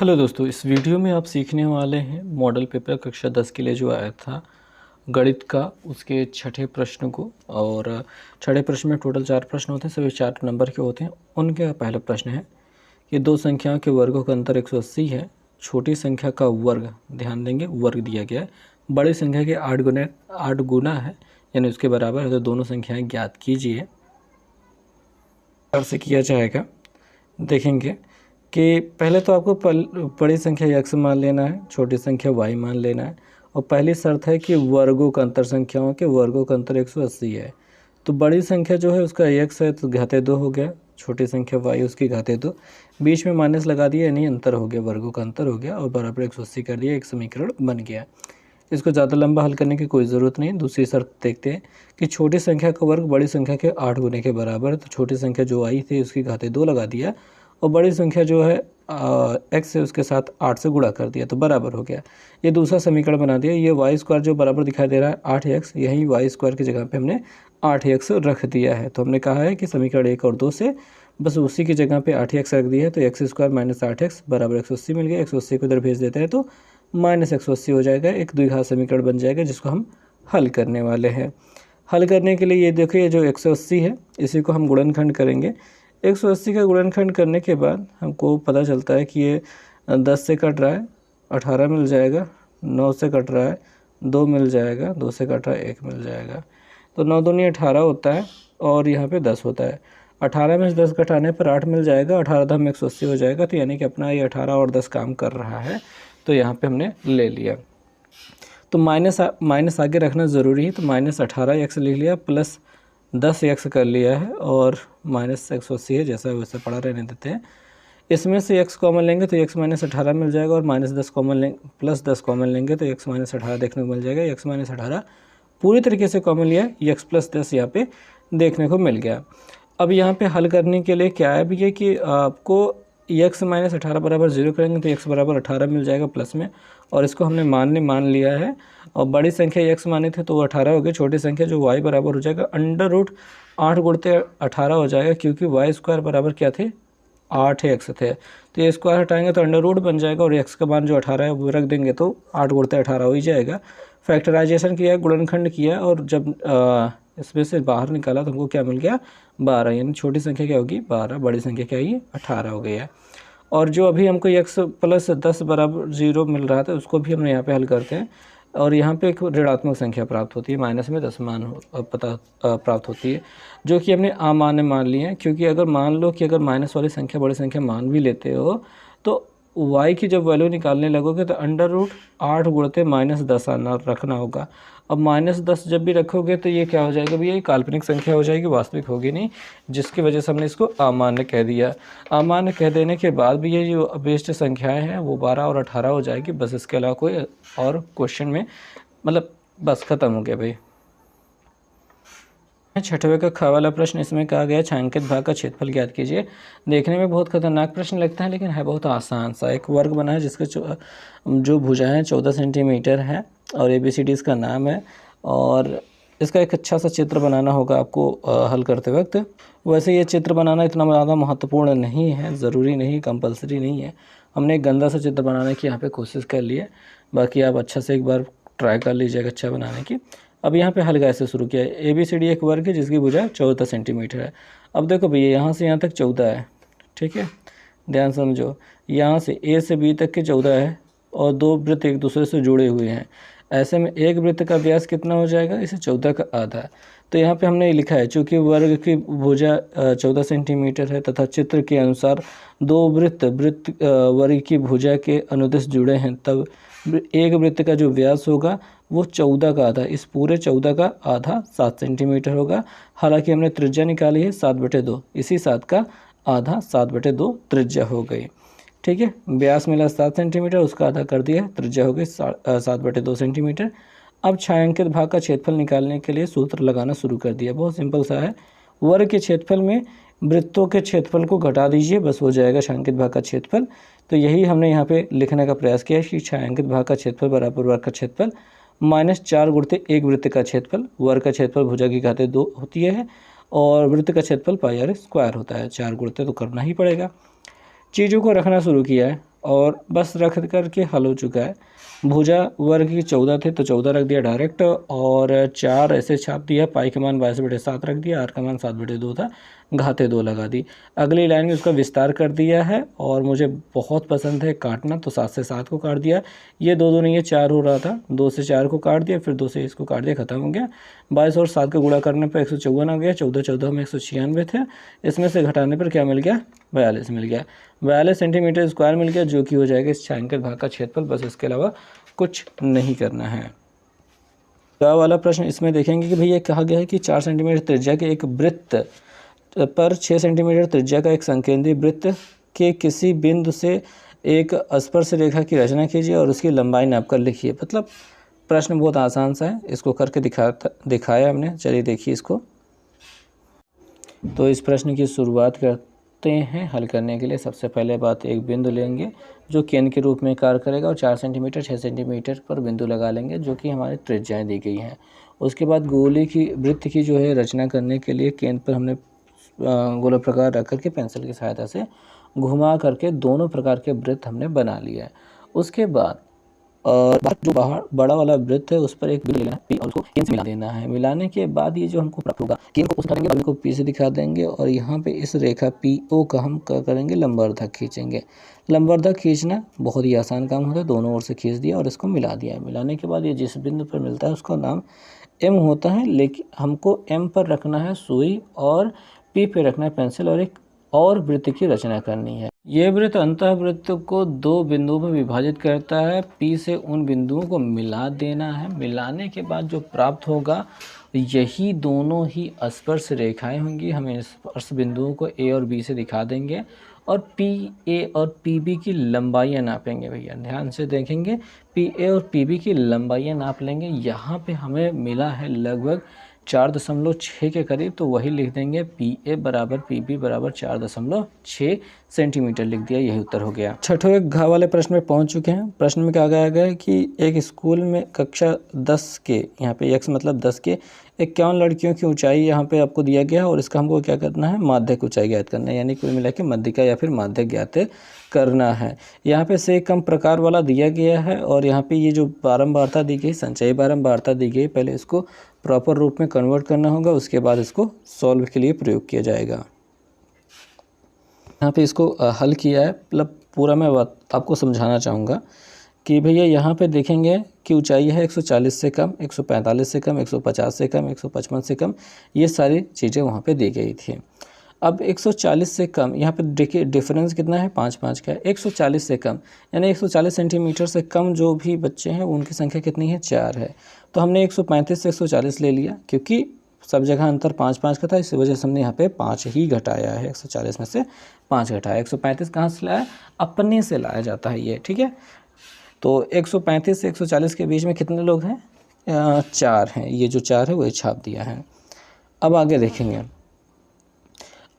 Hello दोस्तों, इस video में आप सीखने वाले हैं मॉडल पेपर कक्षा 10 के लिए जो आया था गणित का, उसके छठे प्रश्न को। और छठे प्रश्न में टोटल 4 प्रश्न होते हैं, सभी 4 नंबर के होते हैं। उनका पहला प्रश्न है कि दो संख्याओं के वर्गों का अंतर 180 है। छोटी संख्या का वर्ग, ध्यान देंगे वर्ग दिया गया है, बड़ी संख्या के 8 गुना है, यानी उसके बराबर है। तो दोनों संख्याएँ ज्ञात कीजिए। से किया जाएगा, देखेंगे कि पहले तो आपको बड़ी संख्या x मान लेना है, छोटी संख्या y मान लेना है। और पहली शर्त है कि वर्गों का अंतर, संख्याओं के वर्गों का अंतर 180 है। तो बड़ी संख्या जो है उसका x है तो घाते 2 हो गया, छोटी संख्या y उसकी घाते 2, बीच में माइनस लगा दिया, यानी अंतर हो गया, वर्गों का अंतर हो गया और बराबर 180 कर दिया। एक समीकरण बन गया। इसको ज़्यादा लंबा हल करने की कोई ज़रूरत नहीं। दूसरी शर्त देखते हैं कि छोटी संख्या का वर्ग बड़ी संख्या के 8 गुने के बराबर है। तो छोटी संख्या जो आई थी उसकी घाते 2 लगा दिया और बड़ी संख्या जो है x है उसके साथ 8 से गुणा कर दिया, तो बराबर हो गया। ये दूसरा समीकरण बना दिया। ये वाई स्क्वायर जो बराबर दिखाई दे रहा है 8x, यही वाई स्क्वायर की जगह पे हमने 8x रख दिया है। तो हमने कहा है कि समीकरण 1 और 2 से बस उसी की जगह पे 8x रख दिया है। तो x स्क्वायर माइनस 8x बराबर 180 मिल गया। 180 को इधर भेज देते हैं तो माइनस 180 हो जाएगा। एक द्विघात समीकरण बन जाएगा जिसको हम हल करने वाले हैं। हल करने के लिए ये देखिए, जो 180 है इसी को हम गुणनखंड करेंगे। 180 का गुणनखंड करने के बाद हमको पता चलता है कि ये 10 से कट रहा है 18 मिल जाएगा, 9 से कट रहा है 2 मिल जाएगा, 2 से कट रहा है 1 मिल जाएगा। तो 9 दूनी 18 होता है और यहाँ पे 10 होता है। 18 में से 10 घटाने पर 8 मिल जाएगा, 18 दम 180 हो जाएगा। तो यानी कि अपना ये 18 और 10 काम कर रहा है, तो यहाँ पे हमने ले लिया। तो माइनस आगे रखना ज़रूरी है, तो -18x लिख लिया, प्लस 10x कर लिया है और माइनस 180 है, जैसा वैसे पड़ा रहने देते हैं। इसमें से x कॉमन लेंगे तो x - 18 मिल जाएगा और -10 कॉमन लेंगे, प्लस 10 कॉमन लेंगे तो x - 18 देखने को मिल जाएगा। x - 18 पूरी तरीके से कॉमन लिया, x + 10 यहाँ पे देखने को मिल गया। अब यहाँ पे हल करने के लिए क्या है भैया कि आपको x - 18 बराबर 0 करेंगे तो x बराबर 18 मिल जाएगा प्लस में, और इसको हमने मान लिया है। और बड़ी संख्या x माने थे तो वो 18 हो गई। छोटी संख्या जो y बराबर हो जाएगा √8 गुणते 18 हो जाएगा, क्योंकि y स्क्वायर बराबर क्या थे 8x थे। तो ये स्क्वायर हटाएंगे तो अंडर रूट बन जाएगा और x का मान जो 18 है वो रख देंगे तो 8 गुणते 18 हो ही जाएगा। फैक्टराइजेशन किया, गुणनखंड किया और जब इसमें से बाहर निकाला तो हमको क्या मिल गया 12, यानी छोटी संख्या क्या होगी 12, बड़ी संख्या क्या है 18 हो गई है। और जो अभी हमको x + 10 बराबर 0 मिल रहा था उसको भी हमने यहाँ पे हल करते हैं। और यहाँ पे एक ऋणात्मक संख्या प्राप्त होती है, माइनस में 10 मान प्राप्त होती है, जो कि हमने अमान्य मान लिए हैं। क्योंकि अगर मान लो कि अगर माइनस वाली संख्या बड़ी संख्या मान भी लेते हो तो y की जब वैल्यू निकालने लगोगे तो √8 गुणते -10 आना रखना होगा। अब -10 जब भी रखोगे तो ये क्या हो जाएगा भैया, ये काल्पनिक संख्या हो जाएगी, वास्तविक होगी नहीं, जिसकी वजह से हमने इसको अमान्य कह दिया। अमान्य कह देने के बाद भी ये जो अभीष्ट संख्याएं हैं वो 12 और 18 हो जाएगी, बस। इसके अलावा कोई और क्वेश्चन में मतलब बस ख़त्म हो गया भाई। छठवें का ख वाला प्रश्न, इसमें कहा गया छायांकित भाग का क्षेत्रफल ज्ञात कीजिए। देखने में बहुत खतरनाक प्रश्न लगता है लेकिन है बहुत आसान सा। एक वर्ग बना है जिसके जो भुजाएं 14 सेंटीमीटर है और ABCD इसका नाम है, और इसका एक अच्छा सा चित्र बनाना होगा आपको हल करते वक्त। वैसे ये चित्र बनाना इतना ज़्यादा महत्वपूर्ण नहीं है, ज़रूरी नहीं, कंपलसरी नहीं है। हमने एक गंदा सा चित्र बनाने की यहाँ पे कोशिश कर ली है, बाकी आप अच्छा से एक बार ट्राई कर लीजिएगा अच्छा बनाने की। अब यहाँ पे हल कैसे शुरू किया है। ABCD एक वर्ग है जिसकी भुजा 14 सेंटीमीटर है। अब देखो भैया यहाँ से यहाँ तक 14 है, ठीक है, ध्यान समझो। यहाँ से A से B तक के 14 है और दो वृत्त एक दूसरे से जुड़े हुए हैं। ऐसे में एक वृत्त का व्यास कितना हो जाएगा, इसे 14 का आधा। तो यहाँ पे हमने लिखा है चूँकि वर्ग की भुजा 14 सेंटीमीटर है तथा चित्र के अनुसार दो वृत्त वर्ग की भुजा के अनुदिश जुड़े हैं, तब एक वृत्त का जो व्यास होगा वो 14 का आधा, इस पूरे 14 का आधा 7 सेंटीमीटर होगा। हालांकि हमने त्रिज्या निकाली है 7/2, इसी 7 का आधा 7/2 त्रिज्या हो गई, ठीक है। व्यास मिला 7 सेंटीमीटर, उसका आधा कर दिया, त्रिज्या हो गई 7/2 सेंटीमीटर। अब छायांकित भाग का क्षेत्रफल निकालने के लिए सूत्र लगाना शुरू कर दिया। बहुत सिंपल सा है, वर्ग के क्षेत्रफल में वृत्तों के क्षेत्रफल को घटा दीजिए, बस हो जाएगा छायांकित भाग का क्षेत्रफल। तो यही हमने यहाँ पे लिखने का प्रयास किया कि छायांकित भाग का क्षेत्रफल बराबर वर्ग का क्षेत्रफल -4 गुणते एक वृत्त का क्षेत्रफल। वर्ग का क्षेत्रफल भुजा की घाते 2 होती है और वृत्त का क्षेत्रफल πr² होता है। 4 गुणते तो करना ही पड़ेगा। चीज़ों को रखना शुरू किया है, और बस रख कर के हल हो चुका है। भुजा वर्ग की 14 थे तो 14 रख दिया डायरेक्ट, और 4 ऐसे छाप दिया, पाई का मान 22/7 रख दिया, आर का मान 7/2 था, घाते 2 लगा दी। अगली लाइन में उसका विस्तार कर दिया है, और मुझे बहुत पसंद है काटना, तो 7 से 7 को काट दिया। ये 2 2 नहीं, ये 4 हो रहा था, 2 से 4 को काट दिया, फिर 2 से इसको काट दिया, खत्म हो गया। 22 और 7 का गुणा करने पर 154 आ गया, 14 14 में 196 थे, इसमें से घटाने पर क्या मिल गया, 42 मिल गया। 42 सेंटीमीटर स्क्वायर मिल गया, जो कि हो जाएगा इस छायांकित भाग का क्षेत्रफल, बस इसके अलावा कुछ नहीं करना है। तो वाला प्रश्न इसमें देखेंगे कि भैया कहा गया है कि 4 सेंटीमीटर त्रिज्या के एक वृत्त पर 6 सेंटीमीटर त्रिज्या का एक संकेंद्रीय वृत्त के किसी बिंदु से एक स्पर्श रेखा की रचना कीजिए और उसकी लंबाई नाप कर लिखिए। मतलब प्रश्न बहुत आसान सा है, इसको करके दिखाया हमने। चलिए देखिए इसको। तो इस प्रश्न की शुरुआत करते हैं हल करने के लिए। सबसे पहले बात, एक बिंदु लेंगे जो केंद्र के रूप में कार्य करेगा, और 4 सेंटीमीटर 6 सेंटीमीटर पर बिंदु लगा लेंगे, जो कि हमारी त्रिज्याएँ दी गई हैं। उसके बाद गोले की वृत्त की जो है रचना करने के लिए केंद्र पर हमने गोला प्रकार रख करके पेंसिल की सहायता से घुमा करके दोनों प्रकार के वृत्त हमने बना लिया है। उसके बाद और जो बाहर बड़ा वाला वृत्त है उस पर एक बिंदु लेना है और उसको केंद्र से मिला देना है। मिलाने के बाद ये जो हमको प्राप्त होगा, केंद्र को करेंगे, बाजू को पी से दिखा देंगे, और यहाँ पे इस रेखा पी ओ का हम क्या करेंगे, लंबवर्धक खींचेंगे। लंबवर्धक खींचना बहुत ही आसान काम होता है, दोनों ओर से खींच दिया और इसको मिला दिया। मिलाने के बाद ये जिस बिंदु पर मिलता है उसका नाम एम होता है, लेकिन हमको एम पर रखना है सुई और पी पे रखना है पेंसिल, और एक और वृत्त की रचना करनी है। ये वृत्त अंतः वृत्त को 2 बिंदुओं में विभाजित करता है। पी से उन बिंदुओं को मिला देना है। मिलाने के बाद जो प्राप्त होगा यही दोनों ही स्पर्श रेखाएं होंगी। हम इन स्पर्श बिंदुओं को ए और बी से दिखा देंगे, और पी ए और पी बी की लंबाइयाँ नापेंगे। भैया ध्यान से देखेंगे, पी ए और पी बी की लंबाइयाँ नाप लेंगे। यहाँ पे हमें मिला है लगभग 4.6 के करीब, तो वही लिख देंगे, पी ए बराबर पी बी बराबर 4.6 सेंटीमीटर लिख दिया। यही उत्तर हो गया। छठवें घ वाले प्रश्न में पहुंच चुके हैं। प्रश्न में क्या गया है कि एक स्कूल में कक्षा 10 के, यहाँ पे x मतलब 10 के 51 लड़कियों की ऊंचाई यहाँ पे आपको दिया गया है, और इसका हमको क्या करना है, माध्यक ऊंचाई ज्ञात करना है, यानी कुल मिला के मध्यिका या फिर माध्यक ज्ञात करना है। यहाँ पे से कम प्रकार वाला दिया गया है, और यहाँ पे ये जो बारंबारता दी गई, संचयी बारंबारता दी गई, पहले इसको प्रॉपर रूप में कन्वर्ट करना होगा, उसके बाद इसको सॉल्व के लिए प्रयोग किया जाएगा। यहाँ पे इसको हल किया है, मतलब पूरा मैं आपको समझाना चाहूँगा कि भैया यहाँ पे देखेंगे कि ऊंचाई है 140 से कम, 145 से कम, 150 से कम, 155 से कम, ये सारी चीज़ें वहाँ पे दी गई थी। अब 140 से कम, यहाँ पे देखिए डिफरेंस कितना है, 5 का है। 140 से कम यानी 140 सेंटीमीटर से कम जो भी बच्चे हैं उनकी संख्या कितनी है, 4 है। तो हमने 135 से 140 ले लिया, क्योंकि सब जगह अंतर 5 का था, इसी वजह से हमने यहाँ पे 5 ही घटाया है। 140 में से 5 घटाया। 135 कहाँ से लाया, अपने से लाया जाता है ये, ठीक है। तो 135 से 140 के बीच में कितने लोग हैं, 4 हैं। ये जो 4 है वही छाप दिया है। अब आगे देखेंगे,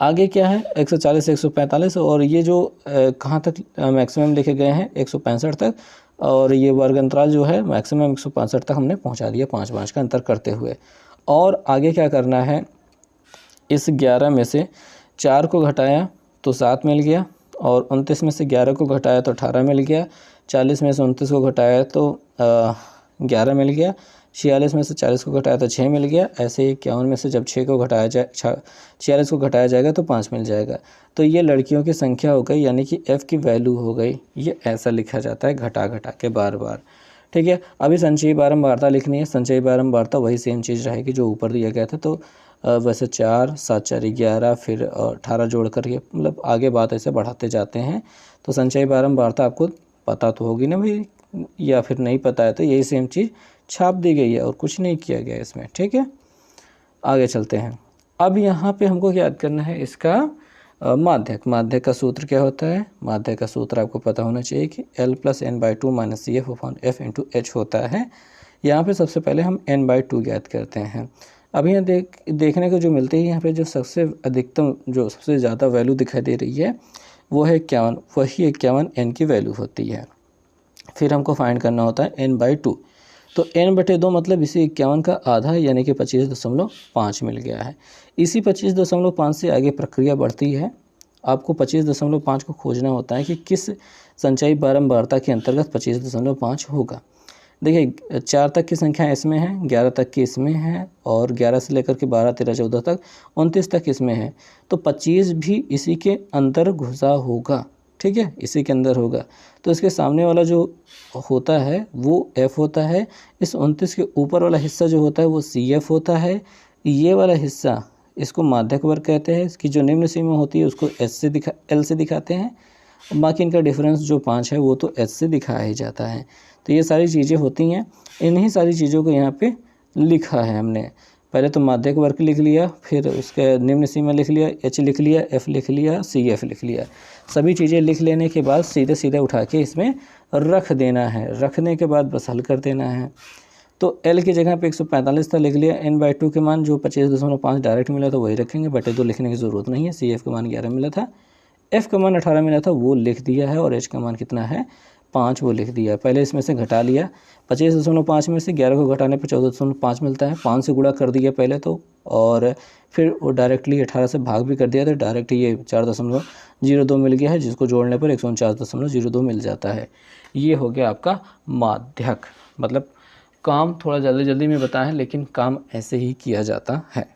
आगे क्या है, 140 से 145, और ये जो कहाँ तक मैक्सिमम लेके गए हैं, 165 तक, और ये वर्ग अंतराल जो है मैक्सिमम 165 तक हमने पहुँचा दिया 5 का अंतर करते हुए। और आगे क्या करना है, इस 11 में से 4 को घटाया तो 7 मिल गया, और 29 में से 11 को घटाया तो 18 मिल गया, 40 में से 29 को घटाया तो 11 मिल गया, 46 में से 40 को घटाया तो 6 मिल गया। ऐसे ही 51 में से जब 6 को घटाया जाए 46 को घटाया जाएगा तो 5 मिल जाएगा। तो ये लड़कियों की संख्या हो गई, यानी कि f की वैल्यू हो गई। ये ऐसा लिखा जाता है घटा घटा के बार बार, ठीक है। अभी संचयी बारंबारता लिखनी है। संचयी बारंबारता वही सेम चीज़ रहेगी जो ऊपर दिया गया था। तो वैसे 4 7 4 11, फिर 18 जोड़ करके, मतलब आगे बात ऐसे बढ़ाते जाते हैं। तो संचयी बारंबारता आपको पता तो होगी ना भाई, या फिर नहीं पता है तो यही सेम चीज़ छाप दी गई है और कुछ नहीं किया गया इसमें, ठीक है। आगे चलते हैं। अब यहाँ पे हमको क्या याद करना है, इसका माध्यक। माध्यक का सूत्र क्या होता है, माध्यक का सूत्र आपको पता होना चाहिए कि L + n/2 - CF/F × H होता है। यहाँ पे सबसे पहले हम n/2 ज्ञात करते हैं। अब यहाँ देखने को जो मिलते हैं, यहाँ पे जो सबसे अधिकतम, जो सबसे ज़्यादा वैल्यू दिखाई दे रही है वो है 51, वही 51 n की वैल्यू होती है। फिर हमको फाइंड करना होता है n/2, तो n/2 मतलब इसी 51 का आधा, यानी कि 25.5 मिल गया है। इसी 25.5 से आगे प्रक्रिया बढ़ती है। आपको 25.5 को खोजना होता है कि किस संचयी बारंबारता के अंतर्गत 25.5 होगा। देखिए 4 तक की संख्या इसमें है, 11 तक की इसमें है और 11 से लेकर के 12, 13, 14 तक 29 तक इसमें है, तो 25 भी इसी के अंदर घुसा होगा। ठीक है, इसी के अंदर होगा। तो इसके सामने वाला जो होता है वो F होता है, इस 29 के ऊपर वाला हिस्सा जो होता है वो CF होता है। ये वाला हिस्सा इसको माध्यक वर्ग कहते हैं। इसकी जो निम्न सीमा होती है उसको L से दिखाते हैं। बाकी इनका डिफरेंस जो 5 है वो तो H से दिखाया ही जाता है। तो ये सारी चीज़ें होती हैं, इन्हीं सारी चीज़ों को यहाँ पे लिखा है हमने। पहले तो माध्यक वर्ग लिख लिया, फिर उसके निम्न सीमा लिख लिया, H लिख लिया, F लिख लिया, CF लिख लिया। सभी चीज़ें लिख लेने के बाद सीधे सीधे उठा के इसमें रख देना है। रखने के बाद बस हल कर देना है। तो L की जगह पे 145 था, लिख लिया। n/2 के मान जो 25.5 डायरेक्ट मिला था वही रखेंगे, बटे 2 लिखने की ज़रूरत नहीं है। CF का मान 11 मिला था, F का मान 18 मिला था वो लिख दिया है, और H का मान कितना है 5 वो लिख दिया। पहले इसमें से घटा लिया, 25.5 में से 11 को घटाने पर 14.5 मिलता है। 5 से गुणा कर दिया पहले तो, और फिर वो डायरेक्टली 18 से भाग भी कर दिया, तो डायरेक्ट ये 4.02 मिल गया है, जिसको जोड़ने पर 149.02 मिल जाता है। ये हो गया आपका माध्यक। मतलब काम थोड़ा जल्दी जल्दी में बताएं, लेकिन काम ऐसे ही किया जाता है।